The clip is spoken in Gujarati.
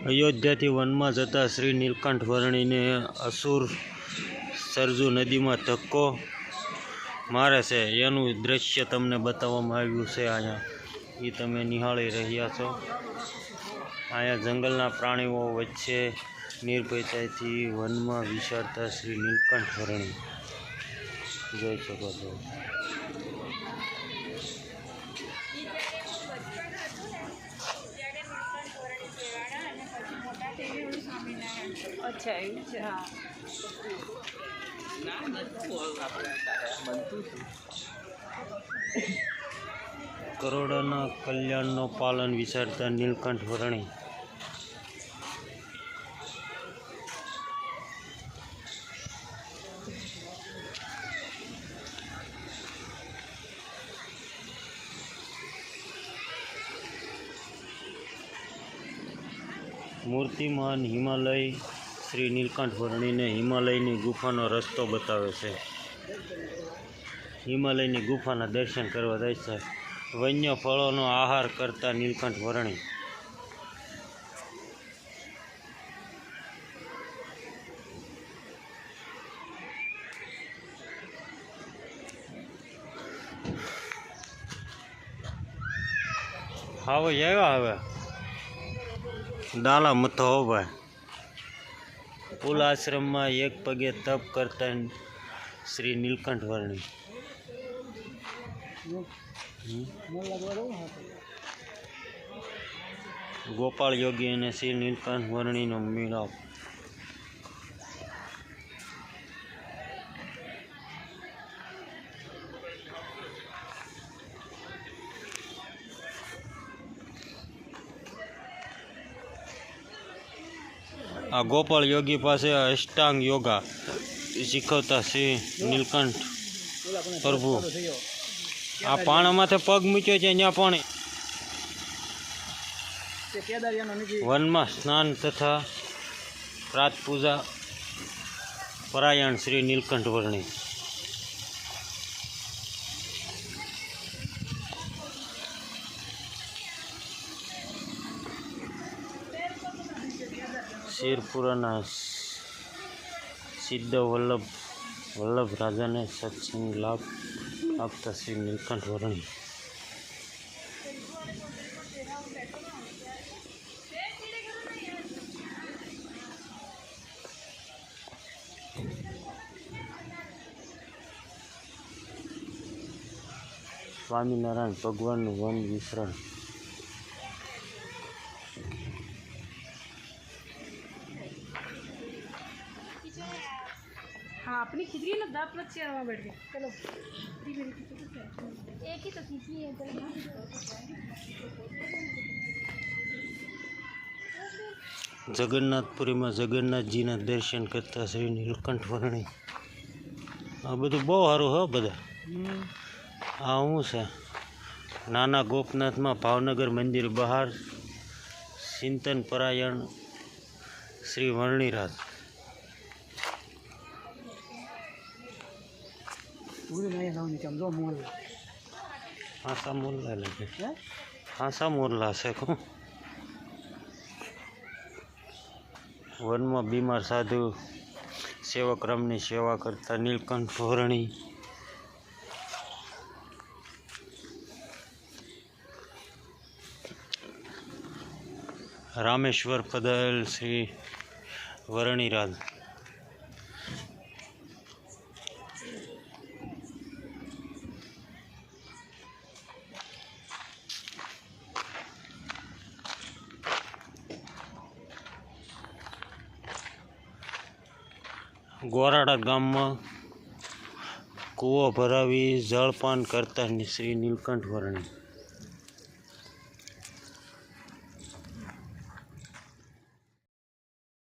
અયોધ્યાથી વનમાં જતા શ્રી નીલકંઠ વર્ણીને અસુર સરજુ નદીમાં ધક્કો મારે છે એનું દ્રશ્ય તમને બતાવવામાં આવ્યું છે। અહીંયા એ તમે નિહાળી રહ્યા છો। અહીંયા જંગલના પ્રાણીઓ વચ્ચે નિર્ભયતાથી વનમાં વિચરતા શ્રી નીલકંઠ વર્ણી જોઈ શકો છો। કરોડોના કલ્યાણનો પાલન વિચારતા નીલકંઠ વર્ણી મૂર્તિમાન હિમાલય શ્રી નીલકંઠ વર્ણીને હિમાલયની ગુફાનો રસ્તો બતાવે છે। હિમાલયની ગુફાના દર્શન કરવા જાય છે। વન્ય ફળોનો આહાર કરતા નીલકંઠ વર્ણી હવે આવ્યા હવે દાલા મતો હો ભાઈ કુલ આશ્રમમાં એક પગે તપ કરતા શ્રી નીલકંઠ વર્ણી ગોપાળ યોગી અને શ્રી નીલકંઠ વર્ણીનો મિલાપ। આ ગોપાળ યોગી પાસે અષ્ટાંગ યોગા શીખવતા શ્રી નીલકંઠ પ્રભુ આ પાણામાંથી પગ મૂક્યો છે। અહીંયા પણ વનમાં સ્નાન તથા પ્રાત પૂજા પરાયણ શ્રી નીલકંઠ વર્ણી શેરપુરાના સિદ્ધ વલ્લભ રાજાને સત્સંગ લાભ આપતા શ્રી નીલકંઠ વર્ણી સ્વામિનારાયણ ભગવાનનું વન વિચરણ हाँ अपनी खिचड़ी ना 10 प्लस चेयर वहाँ बैठ गए। चलो एक ही तो खिचड़ी है। જગન્નાથપુરીમાં જગન્નાથજીના દર્શન કરતા શ્રી નીલકંઠ વર્ણી આ બધું બહુ સારું હો બધા। આ શું છે નાના ગોપનાથમાં ભાવનગર મંદિર બહાર ચિંતન પરાયણ શ્રી વર્ણીરાજ હાસા મોરલા લાગે હાસા મોરલા છે કહું વનમાં બીમાર સાધુ સેવક્રમની સેવા કરતા નીલકંઠ વર્ણી રામેશ્વર પધારેલ શ્રી વર્ણીરાજ ગોરાડા ગામમાં કૂવો ભરાવી જળપાન કરતા શ્રી નીલકંઠ વર્ણી